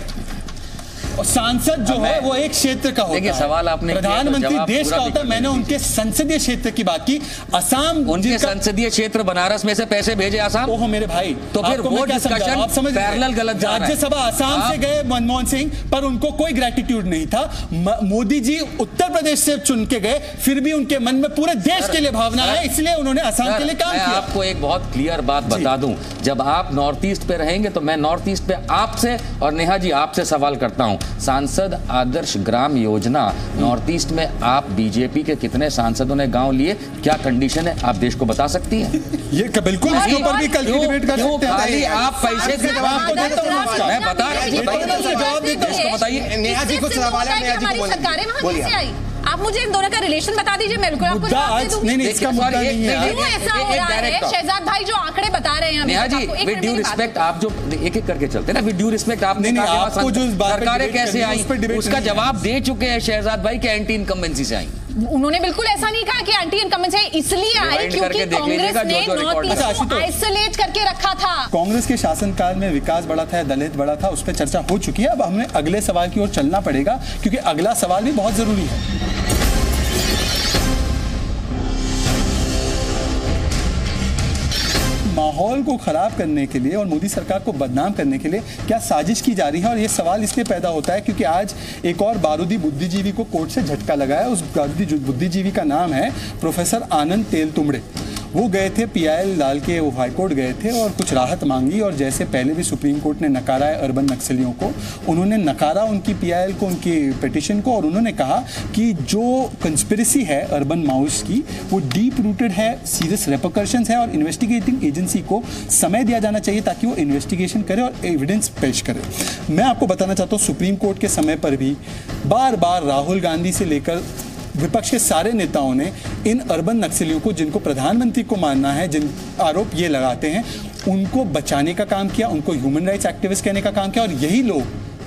और सांसद जो है वो एक क्षेत्र का होता है। सवाल आपने प्रधानमंत्री देश का होता है। मैंने उनके संसदीय क्षेत्र की बात की। असम, उनके संसदीय क्षेत्र बनारस में से पैसे भेजे असम। ओहो मेरे भाई, तो फिर वो डिस्कशन आप समझ पैरेलल गलत जा रहा है। राज्यसभा असम से गए मनमोहन सिंह, पर उनको कोई ग्रेटिट्यूड नहीं था। मोदी जी उत्तर प्रदेश से चुन के गए, फिर भी उनके मन में पूरे देश के लिए भावना है, इसलिए उन्होंने असम के लिए काम किया। आपको एक बहुत क्लियर बात बता दूं, जब आप नॉर्थ ईस्ट पे रहेंगे तो मैं नॉर्थ ईस्ट पे आपसे और नेहा जी आपसे सवाल करता हूं। सांसद आदर्श ग्राम योजना नॉर्थ ईस्ट में आप बीजेपी के कितने सांसदों ने गांव लिए, क्या कंडीशन है, आप देश को बता सकती हैं? ये बिल्कुल इसके ऊपर भी कल डिबेट कर सकते हैं। खाली आप पैसे से जवाब को देता हूं, मैं बता रहा हूं, जवाब देता हूं, बताइए। नेहा जी कुछ सवाल है, नेहा जी को बोलिए। आप मुझे इन दोनों का रिलेशन बता दीजिए, मैं बिल्कुल आपको जवाब दे दूंगी। नहीं, इसका मुद्दा नहीं है। क्यों ऐसा हो रहा है? शहजाद भाई जो आंकड़े बता रहे हैं Neha ji, with due respect, आप जो एक एक करके चलते हैं ना, विद ड्यू रिस्पेक्ट, आपने आपको जो सरकारें कैसे आई उसका जवाब दे चुके हैं शहजाद भाई के एंटी इनकम्बेंसी से आई। उन्होंने बिल्कुल ऐसा नहीं कहा कि एंटी इनकम्बेंसी इसलिए आई क्योंकि कांग्रेस ने नॉर्थ ईस्ट को आइसोलेट करके रखा था। कांग्रेस के शासनकाल में विकास बढ़ा था, दलित बढ़ा था, उस पर चर्चा हो चुकी है। अब हमें अगले सवाल की ओर चलना पड़ेगा क्योंकि अगला सवाल भी बहुत जरूरी है। माहौल को खराब करने के लिए और मोदी सरकार को बदनाम करने के लिए क्या साजिश की जा रही है? और ये सवाल इसलिए पैदा होता है क्योंकि आज एक और बारूदी बुद्धिजीवी को कोर्ट से झटका लगाया। उस बारूदी बुद्धिजीवी का नाम है प्रोफेसर आनंद तेलतुंबड़े। वो गए थे PIL लाल के, वो हाईकोर्ट गए थे और कुछ राहत मांगी, और जैसे पहले भी सुप्रीम कोर्ट ने नकारा है अर्बन नक्सलियों को, उन्होंने नकारा उनकी PIL को, उनकी पिटिशन को, और उन्होंने कहा कि जो कंस्पिरेसी है अर्बन माओइस्ट की वो डीप रूटेड है, सीरियस रेपरकशंस है और इन्वेस्टिगेटिंग एजेंसी को समय दिया जाना चाहिए ताकि वो इन्वेस्टिगेशन करे और एविडेंस पेश करे। मैं आपको बताना चाहता हूँ सुप्रीम कोर्ट के समय पर भी बार बार राहुल गांधी से लेकर विपक्ष के सारे नेताओं ने इन अर्बन नक्सलियों को, जिनको प्रधानमंत्री को मानना है, जिन आरोप ये लगाते हैं, उनको बचाने का काम किया, उनको ह्यूमन राइट्स एक्टिविस्ट कहने का काम किया। और यही लोग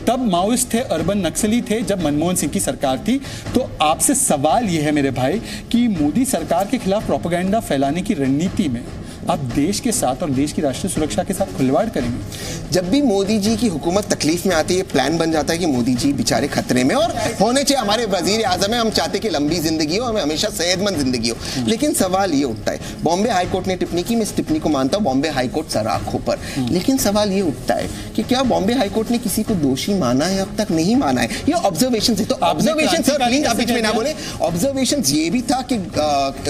तब माओइस्ट थे, अर्बन नक्सली थे जब मनमोहन सिंह की सरकार थी। तो आपसे सवाल यह है मेरे भाई कि मोदी सरकार के खिलाफ प्रोपेगेंडा फैलाने की रणनीति में आप देश के साथ और देश की राष्ट्रीय सुरक्षा के साथ खिलवाड़ करेंगे? जब भी मोदी जी की हुकूमत तकलीफ में आती है, प्लान बन जाता है कि मोदी जी बेचारे खतरे में और होने चाहिए, हमारे वजीर आजम है, हम चाहते कि लंबी जिंदगी हो, हमें हमेशा सेहतमंद जिंदगी हो। लेकिन सवाल ये उठता है, बॉम्बे हाईकोर्ट ने टिप्पणी की, मैं इस टिप्पणी को मानता हूँ, बॉम्बे हाईकोर्ट सराखों पर। लेकिन सवाल ये उठता है कि क्या बॉम्बे हाईकोर्ट ने किसी को दोषी माना है? अब तक नहीं माना है। ये ऑब्जर्वेशन है, तो ऑब्जर्वेशन सर प्लीज आप बीच में ना बोले। ऑब्जर्वेशन ये भी था कि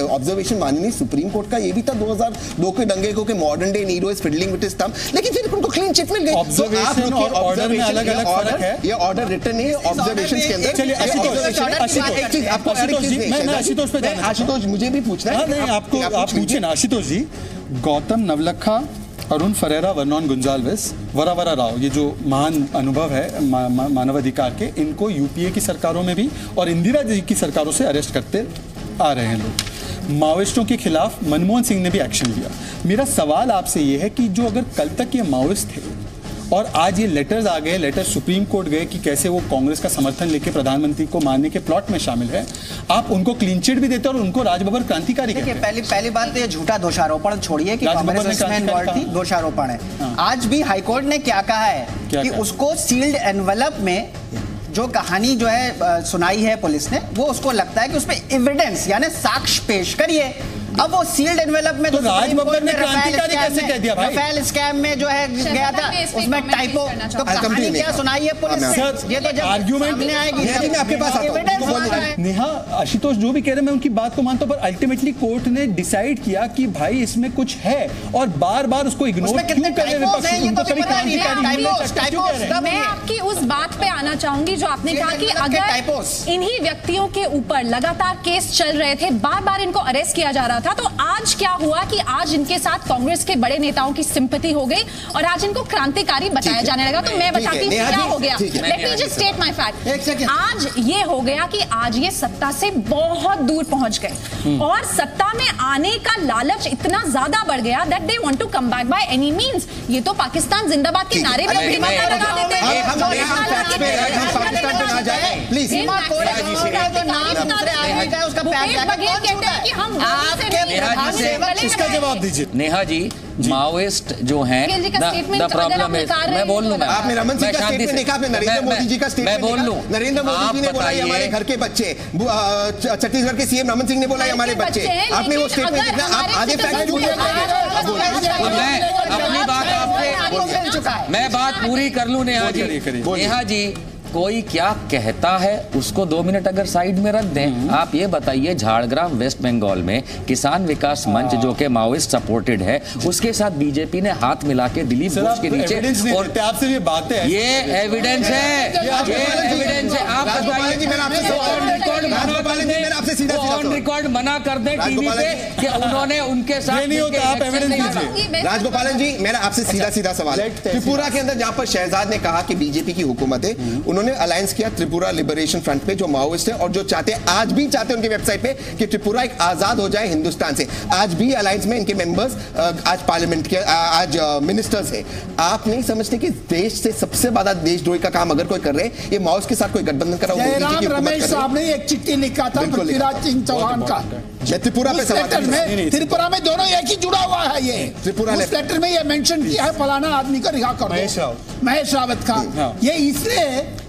ऑब्जर्वेशन माननीय सुप्रीम कोर्ट का ये भी था दो के दंगे को कि modern day Nero is fiddling with his thumb, लेकिन फिर उनको क्लीन चिट मिल गई। ऑब्जर्वेशन और ऑर्डर में अलग-अलग फर्क है। ये ऑर्डर रिटन है ऑब्जर्वेशंस के अंदर। चलिए आशुतोष मुझे भी पूछना है। नहीं, आपको आप पूछिए ना आशुतोष जी। गौतम नवलखा, अरुण फरेरा, वर्नॉन गुंजाल्विस, वरावरा राव, ये जो महान अनुभव है मानवाधिकार के, इनको यूपीए की सरकारों में भी और इंदिरा जी की सरकारों से अरेस्ट करते आ रहे हैं लोग। माओइस्टों के खिलाफ मनमोहन सिंह ने भी एक्शन लिया। मेरा सवाल आपसे ये है कि जो अगर कल तक ये माओइस्ट थे और आज ये लेटर्स आ गए, लेटर सुप्रीम कोर्ट गए कि कैसे वो कांग्रेस का समर्थन लेके प्रधानमंत्री को मारने के प्लॉट में शामिल है, आप उनको क्लीन चिट भी देते और उनको राजबब्बर क्रांतिकारी कहते हैं। पहली बात तो ये झूठा दोषारोपण छोड़िए कि कांग्रेस इसमें इन्वॉल्व थी, दोषारोपण है। आज भी हाईकोर्ट ने क्या कहा है कि उसको सील्ड एनवेलप में जो कहानी जो है सुनाई है पुलिस ने, वो उसको लगता है कि उसमें एविडेंस यानी साक्ष्य पेश करिए। अब वो सील्ड एनवेलप में तो राजबब्बर ने क्रांतिकारी कैसे कह दिया भाई? राफेल स्कैम में जो है गया था, उसमें टाइपो, तो कहानी क्या सुनाई है पुलिस ने? ये तो जब आर्गुमेंट सामने आएगी, मैं आपके पास आता हूं। नेहा, आशुतोष जो भी कह रहे हैं मैं उनकी बात को मानता हूं, पर अल्टीमेटली कोर्ट ने डिसाइड किया कि भाई इसमें कुछ है और बार-बार उसको इग्नोर क्यों कर रहे विपक्ष? उनको कभी क्रांतिकारी। मैं आपकी उस बात पे आना चाहूंगी जो आपने कहा कि अगर इन्हीं व्यक्तियों के ऊपर लगातार केस चल रहे थे, बार-बार इनको अरेस्ट किया जा रहा था, तो आज क्या हुआ कि आज इनके साथ कांग्रेस के बड़े नेताओं की सिंपैथी हो गई और आज इनको क्रांतिकारी बताया जाने लगा। तो मैं बताती हूँ क्या हो गया। Let me just state my fact. आज ये हो गया कि आज ये सत्ता से बहुत दूर पहुंच गए और सत्ता में आने का लालच इतना ज्यादा बढ़ गया that they want to come back by any means. ये तो पाकिस्तान जिंदाबाद के नारे में अपनी बात लगा देते हैं। इसका जवाब दीजिए। नेहा जी, माओइस्ट जो हैं, द प्रॉब्लम है, मैं बोल लूं, आपने रमन सिंह का स्टेटमेंट देखा, आपने नरेंद्र मोदी जी का स्टेटमेंट मैं बोल लूं, नरेंद्र मोदी जी ने बोला हमारे घर के बच्चे, छत्तीसगढ़ के सीएम रमन सिंह ने बोला हमारे बच्चे, आपने वो स्टेटमेंट देखा, आप आधे फैक्ट झूठ मैं अपनी बात आपसे, मैं बात पूरी कर लूं। नेहा जी, कोई क्या कहता है उसको 2 मिनट अगर साइड में रख दें। आप ये बताइए, झाड़ग्राम वेस्ट बंगाल में किसान विकास मंच जो कि माओइस्ट सपोर्टेड है, उसके साथ बीजेपी ने हाथ मिला के दिलीप घोष के नीचे, और आपसे ये बातें हैं, ये एविडेंस है, ये एविडेंस है। आप ऑन रिकॉर्ड मना कर दें टीवी पे कि उन्होंने उनके साथ नहीं होता। आप एविडेंस दीजिए। राजगोपालन जी, मेरा आपसे सीधा सवाल है। त्रिपुरा के अंदर जहां पर शहजाद ने कहा कि बीजेपी की हुकूमत है, उन्होंने अलायंस किया त्रिपुरा लिबरेशन फ्रंट पे, जो माओइस्ट है और जो चाहते हैं, आज भी चाहते हैं उनकी वेबसाइट पे कि त्रिपुरा एक आजाद हो जाए हिंदुस्तान से। आज भी अलायंस में इनके मेंबर्स आज पार्लियामेंट के आज मिनिस्टर्स है। आप नहीं समझते कि देश से सबसे ज्यादा देशद्रोही का काम अगर कोई कर रहे हैं, ये माओइस्ट के साथ कोई गठबंधन करा हुआ? जयराम रमेश साहब ने एक चिट्ठी लिखा था पृथ्वीराज सिंह चौहान का, त्रिपुरा पे त्रिपुरा में दोनों एक ही जुड़ा हुआ है। ये त्रिपुरा लेटर में ये मेंशन किया है फलाना आदमी को रिहा कर दो, महेश रावत का। ये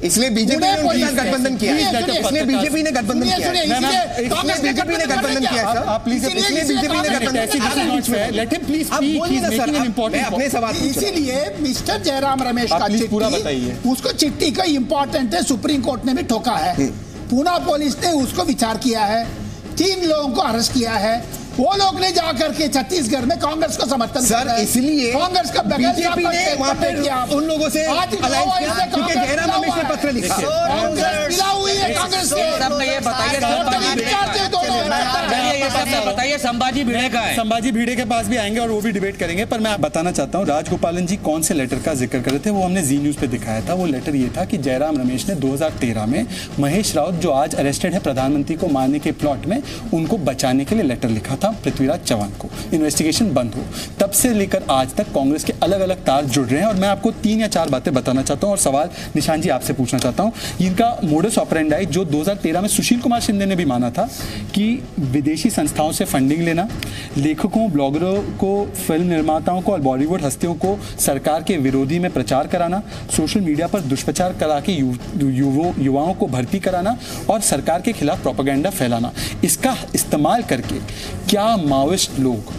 इसलिए बीजेपी ने उनके साथ गठबंधन किया, इसलिए बीजेपी ने गठबंधन किया, इसलिए बीजेपी ने गठबंधन किया। सर प्लीज, इसलिए बीजेपी ने गठबंधन, let him please speak, he is making an important अपने सवाल। इसीलिए मिस्टर जयराम रमेश का चिट्ठी, उसको चिट्ठी का इंपॉर्टेंट है, सुप्रीम कोर्ट ने भी ठोका है। पूना पुलिस ने उसको विचार किया है, 3 लोगों को अरेस्ट किया है। वो लोग ने जाकर के छत्तीसगढ़ में कांग्रेस को समर्थन, सर इसलिए कांग्रेस का बीजेपी ने वहां पे उन लोगों से अलायंस किया, क्योंकि जयराम रमेश ने पत्र लिखा, मिला हुई है कांग्रेस से। सब में ये बताइए संभाजी भिड़े का है, संभाजी भिड़े के पास भी आएंगे और वो भी डिबेट करेंगे। पर मैं बताना चाहता हूँ, राजगोपालन जी कौन से लेटर का जिक्र कर रहे थे, वो हमने जी न्यूज पे दिखाया था। वो लेटर ये था कि जयराम रमेश ने 2013 में महेश राउत, जो आज अरेस्टेड है प्रधानमंत्री को मारने के प्लॉट में, उनको बचाने के लिए लेटर लिखा था पृथ्वीराज चौहान को। इन्वेस्टिगेशन बंद हो, तब से लेकर आज तक कांग्रेस के अलग अलग तार जुड़ रहे हैं। और मैं आपको 3 या 4 बातें बताना चाहता हूं और सवाल निशान जी आपसे पूछना चाहता हूं। इनका मोडस ऑपरेंडाई जो 2013 में सुशील कुमार शिंदे ने भी माना था कि विदेशी संस्थाओं से फंडिंग लेना, लेखकों, ब्लॉगरों को, फिल्म निर्माताओं को और बॉलीवुड हस्तियों को सरकार के विरोधी में प्रचार कराना, सोशल मीडिया पर दुष्प्रचार करा के युवाओं को भर्ती कराना और सरकार के खिलाफ प्रोपेगेंडा फैलाना, इसका इस्तेमाल करके क्या माओइस्ट लोग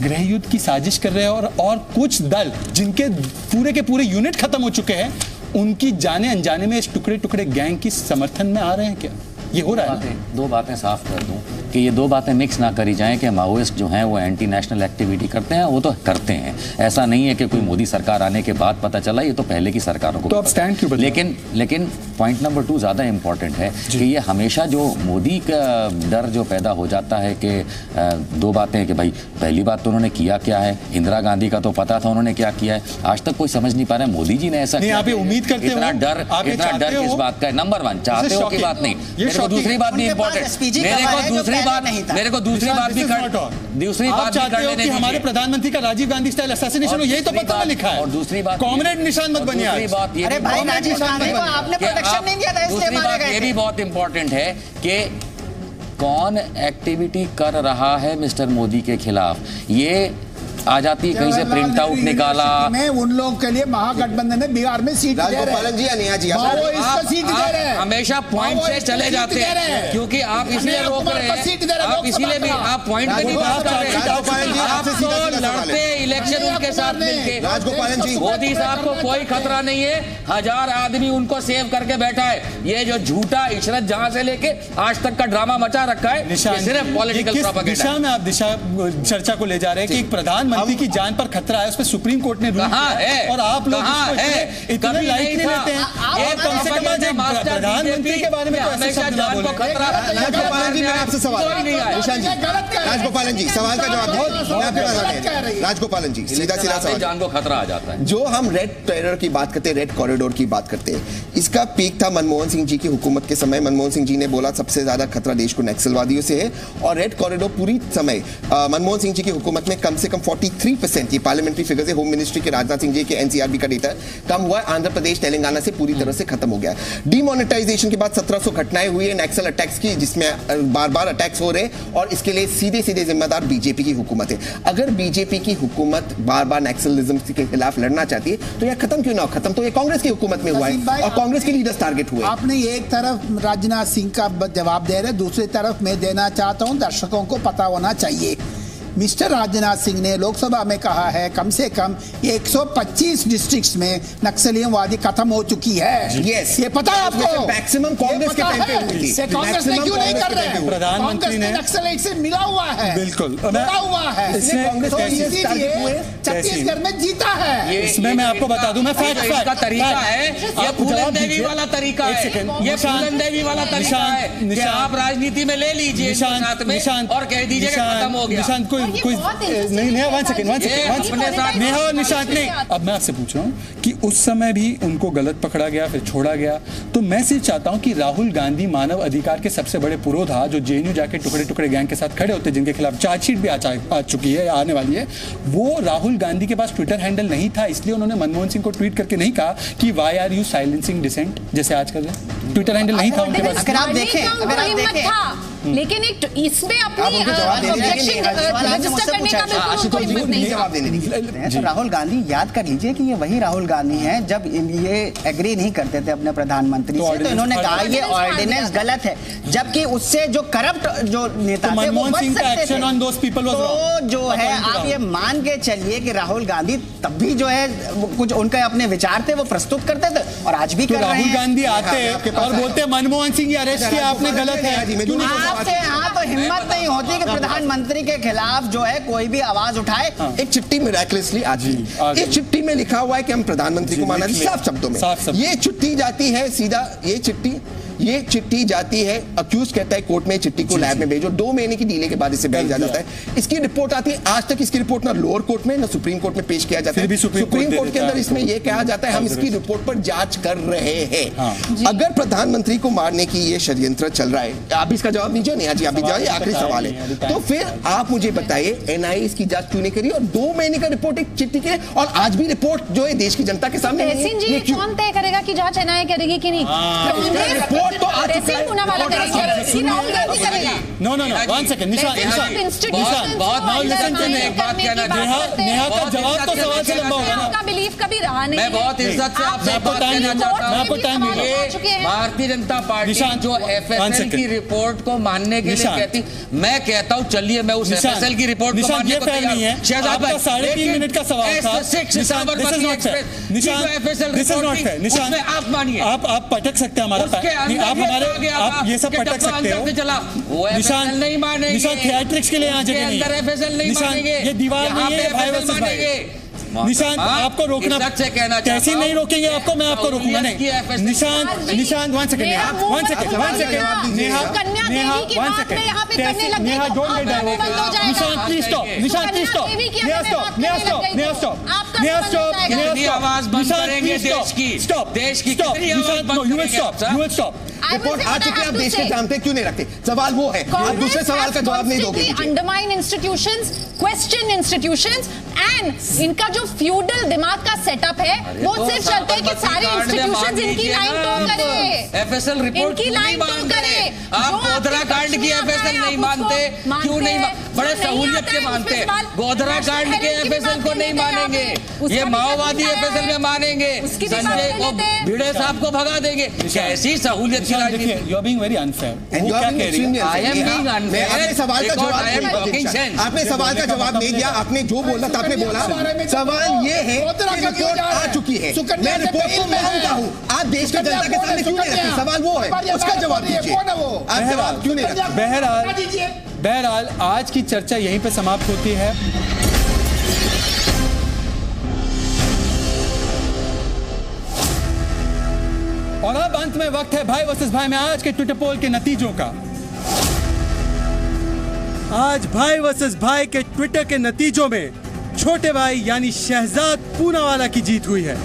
गृह युद्ध की साजिश कर रहे हैं और कुछ दल जिनके पूरे के पूरे यूनिट खत्म हो चुके हैं, उनकी जाने अनजाने में इस टुकड़े टुकड़े गैंग की समर्थन में आ रहे हैं? क्या ये हो रहा है? 2 बातें साफ कर दूं कि ये दो बातें मिक्स ना करी जाएं कि माओइस्ट जो हैं वो एंटी नेशनल एक्टिविटी करते हैं, वो तो करते हैं। ऐसा नहीं है कि कोई मोदी सरकार आने के बाद पता चला, ये तो पहले की सरकारों को। तो अब स्टैंड क्यों? लेकिन पॉइंट नंबर 2 ज़्यादा इंपॉर्टेंट है कि ये हमेशा जो मोदी का डर जो पैदा हो जाता है कि दो बातें, कि भाई पहली बात तो उन्होंने किया क्या है, इंदिरा गांधी का तो पता था उन्होंने क्या किया है, आज तक कोई समझ नहीं पा रहा है मोदी जी ने ऐसा किया। आप ये उम्मीद करते हो, इतना डर किस बात का है? नंबर 1 चाहते हो की बात नहीं, मेरे को दूसरी बात भी इंपॉर्टेंट, मेरे को दूसरी बात भी करने, हमारे प्रधानमंत्री का राजीव गांधी स्टाइल असैसिनेशन हो, यही तो पत्र में लिखा है। और दूसरी बात, कॉमरेड निशान मत बनिए। अरे भाई राजीव गांधी को आपने प्रोटेक्शन नहीं दिया था, इसलिए मारे गए थे। ये भी बहुत इंपॉर्टेंट है कि कौन एक्टिविटी कर रहा है मिस्टर मोदी के खिलाफ। ये आ जाती है कहीं से प्रिंट आउट निकाला। मैं उन लोगों के लिए महागठबंधन ने बिहार में सीट दे रहे हैं। हमेशा पॉइंट से चले जाते हैं क्योंकि आप इसलिए रोक रहे हैं, आप इसीलिए भी आप पॉइंट पे नहीं बात कर रहे हैं। आप तो लड़ते इलेक्शन उनके साथ मिलके। मोदी साहब को कोई खतरा नहीं है, 1000 आदमी उनको सेव करके बैठा है। ये जो झूठा इशरत जहां से लेके आज तक का ड्रामा मचा रखा है, सिर्फ पॉलिटिकल प्रोपेगेंडा। दिशा में आप चर्चा को ले जा रहे हैं कि एक प्रधानमंत्री की जान पर खतरा है, उस पर सुप्रीम कोर्ट ने रूल किया और आप लोग इतना लाइट नहीं लेते हैं। ये कम से कम प्रधानमंत्री के बारे में आपसे सवाल, राजगोपालन जी सवाल का जवाब। राजगोपालन जी सीधा सवाल, जान को खतरा आ जाता है। जो हम रेड टेरर की बात करते हैं, रेड कॉरिडोर की बात करते हैं, इसका पीक था मनमोहन सिंह जी की हुकूमत के समय। मनमोहन सिंह जी ने बोला सबसे ज्यादा खतरा देश को नक्सलवादियों से है, और रेड कॉरिडोर पूरी समय मनमोहन सिंह जी की हुकूमत में कम से कम 43%, ये पार्लियामेंट्री फिगर्स है, होम मिनिस्ट्री के राजनाथ सिंह जी के एनसीआरबी का डेटा कम हुआ। आंध्र प्रदेश तेलंगाना से पूरी तरह से खत्म हो गया। डिमोनेटाइजेशन के बाद 1700 घटनाएं हुई है नक्सल अटैक्स की, जिसमें बार बार अटैक्स हो रहे, और इसके लिए सीधे सीधे जिम्मेदार बीजेपी की हुकूमत है। अगर बीजेपी की हुकूमत बार बार नक्सलिज्म के खिलाफ लड़ना चाहती है तो यह खत्म क्यों ना हो? खत्म तो ये कांग्रेस की हुकूमत में हुआ है और कांग्रेस के लीडर्स टारगेट हुए। आपने एक तरफ राजनाथ सिंह का जवाब दे रहे, दूसरी तरफ मैं देना चाहता हूं, दर्शकों को पता होना चाहिए। मिस्टर राजनाथ सिंह ने लोकसभा में कहा है कम से कम 125 डिस्ट्रिक्ट्स में नक्सलियतवादी खत्म हो चुकी है। यस, ये पता है आपको? मैक्सिमम कांग्रेस के टाइम पे हुई थी। कांग्रेस ने क्यों नहीं कर रहे हैं? प्रधानमंत्री ने नक्सलाइट से मिला हुआ है, बिल्कुल जुड़ा हुआ है, तो इसीलिए छत्तीसगढ़ में जीता है। इसमें मैं आपको बता दूं, मैं फैक्ट का तरीका है, ये फूलन देवी वाला तरीका है, ये फूलन देवी वाला तरीका है कि आप राजनीति में ले लीजिए साथ में और कह दीजिए खत्म हो गया। कोई नहीं, नेहा वन सेकंड नेहा और निशांत नहीं। अब मैं आपसे पूछ रहा हूँ कि उस समय भी उनको गलत पकड़ा गया, फिर छोड़ा गया, तो मैं सिर्फ चाहता हूँ कि राहुल गांधी मानव अधिकार के सबसे बड़े पुरोधा, जो जेएनयू जाके टुकड़े टुकड़े गैंग के साथ खड़े होते, जिनके खिलाफ चार्जशीट भी आ चुकी है, आने वाली है, वो राहुल गांधी के पास ट्विटर हैंडल नहीं था, इसलिए उन्होंने मनमोहन सिंह को ट्वीट करके नहीं कहा कि why are you silencing dissent, जैसे आज कर रहे हैं। ट्विटर हैंडल नहीं था उनके पास। अगर आप देखें लेकिन एक इसमें अपनी ऑब्जेक्शन रजिस्टर करने का बिल्कुल कोई हिम्मत नहीं है। तो राहुल गांधी, याद कर लीजिए कि ये वही राहुल गांधी हैं जब ये एग्री नहीं करते थे अपने प्रधानमंत्री से, तो इन्होंने कहा ये ऑर्डिनेंस गलत है, जबकि उससे जो करप्ट जो नेता थे वो बच सकते थे। तो जो है आप ये मान के चलिए कि राहुल गांधी तब भी जो है कुछ उनके अपने विचार थे वो प्रस्तुत करते थे, और आज भी कर रहे हैं। राहुल गांधी आते और बोलते मनमोहन सिंह अरेस्ट किया आपने, गलत है। आपसे यहाँ तो हिम्मत नहीं होती कि प्रधानमंत्री के खिलाफ जो है कोई भी आवाज उठाए। एक चिट्ठी मिराकलेसली आज इस चिट्ठी में लिखा हुआ है कि हम प्रधानमंत्री को माना, साफ शब्दों में ये चिट्ठी जाती है सीधा, ये चिट्ठी जाती है, अक्यूज कहता है कोर्ट में चिट्ठी को लैब में भेजो, 2 महीने की डीले के बाद इसे भेजा जाता है। इसकी रिपोर्ट आती है, आज तक इसकी रिपोर्ट ना लोअर कोर्ट में ना सुप्रीम कोर्ट में पेश किया जाता है। सुप्रीम कोर्ट के अंदर इसमें यह कहा जाता है हम इसकी रिपोर्ट पर जांच कर रहे हैं। अगर प्रधानमंत्री को मारने की ये षड्यंत्र चल रहा है, आप इसका जवाब दीजिए। नेहा जी आप भी जाइए, आखिरी सवाल है, तो फिर आप मुझे बताइए एनआईए इसकी जांच क्यों नहीं करी, और 2 महीने का रिपोर्ट एक चिट्ठी के, और आज भी रिपोर्ट जो है देश की जनता के सामने कौन तय करेगा कि जांच एनआईए करेगी कि नहीं? रिपोर्ट तो वाला करेगा। नो वन सेकंड निशांत एक बात कहना चाहता हूं, नेहा का जवाब तो सवाल से लंबा होगा ना। आपका बिलीफ कभी रहा नहीं। मैं बहुत इज्जत से आपसे बात कहना चाहता हूं, भारतीय जनता पार्टी जो एफएसएल की रिपोर्ट को मानने के लिए कहती, मैं कहता हूं चलिए मैं उस एफएसएल की रिपोर्ट को मानने को तैयार हूं। शहजाद भाई 3.5 मिनट का सवाल था। निशांत आप मानिए, आप पटक सकते हैं हमारा, आप ये सब पटक सकते हो। FSL नहीं मानेंगे, निशान थिएट्रिक्स के लिए यहाँ जगह नहीं, अंदर FSL नहीं मानेंगे, ये दीवार नहीं है, भाई वर्सेस भाई। निशांत आपको रोकना, कैसे नहीं रोकेंगे आपको, मैं आपको रोकूंगा नहीं। Nishant 1 second, Neha 1 second, 1 second, Neha 1 second, Neha don't get direct, Nishant please stop, Nishant please stop, Neha stop, Neha stop, Neha stop, Neha stop, Neha आवाज बंद करेंगे देश की, स्टॉप, देश की stop, Nishant no, you will stop, you will stop. Report आ चुकी है, आप देश के नाम पे क्यों नहीं रखते? सवाल वो है, आप दूसरे सवाल का जवाब नहीं दोगे। Undermine institutions, question institutions and इनका जो फ्यूडल दिमाग का सेटअप है वो सिर्फ चलते हैं कि सारे इंस्टीट्यूशंस इनकी लाइन टू करे, एफएसएल रिपोर्ट इनकी लाइन टू करे। आप गोधरा कांड की एफएसएल नहीं मानते, क्यों नहीं? बड़े सहूलियत के मानते, गोधरा कांड के एफएसएल को नहीं मानेंगे, ये माओवादी एफएसएल में मानेंगे, संजय को भिड़े साहब को भगा देंगे, कैसी सहूलियत की राजनीति? You are being very unfair. I am being unfair. आपने सवाल का जवाब, आपने सवाल का जवाब नहीं दिया, आपने जो बोलना था आपने बोला। सवाल ये है कि रिपोर्ट आ चुकी है, मैं रिपोर्ट को मानता हूँ, आप देश की जनता के सामने क्यों नहीं रखते? सवाल वो है, उसका जवाब दीजिए, आप जवाब क्यों नहीं रखते? बहरहाल आज की चर्चा यहीं पे समाप्त होती है। और अब अंत में वक्त है भाई वर्सेस भाई में आज के ट्विटर पोल के नतीजों का। आज भाई वर्सेस भाई के ट्विटर के नतीजों में छोटे भाई यानी शहजाद पूनावाला की जीत हुई है।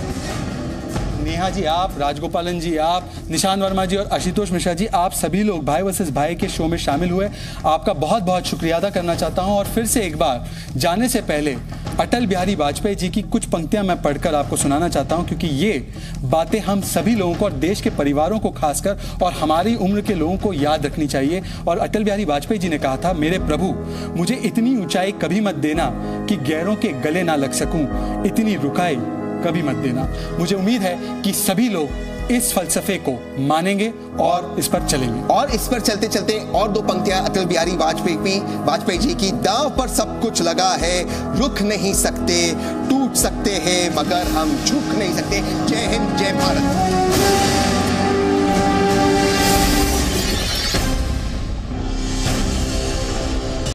नेहा जी आप, राजगोपालन जी आप, निशान वर्मा जी और आशुतोष मिश्रा जी आप सभी लोग भाई वर्सेस भाई के शो में शामिल हुए, आपका बहुत बहुत शुक्रिया अदा करना चाहता हूं। और फिर से एक बार जाने से पहले अटल बिहारी वाजपेयी जी की कुछ पंक्तियां मैं पढ़कर आपको सुनाना चाहता हूं, क्योंकि ये बातें हम सभी लोगों को और देश के परिवारों को खासकर और हमारी उम्र के लोगों को याद रखनी चाहिए। और अटल बिहारी वाजपेयी जी ने कहा था, मेरे प्रभु मुझे इतनी ऊंचाई कभी मत देना कि गैरों के गले ना लग सकूं, इतनी रुकाई कभी मत देना। मुझे उम्मीद है कि सभी लोग इस फलसफे को मानेंगे और इस पर चलेंगे। और इस पर चलते चलते और दो पंक्तियां अटल बिहारी वाजपेयी जी की। दांव पर सब कुछ लगा है, रुक नहीं सकते, टूट सकते हैं मगर हम झुक नहीं सकते। जय हिंद, जय भारत।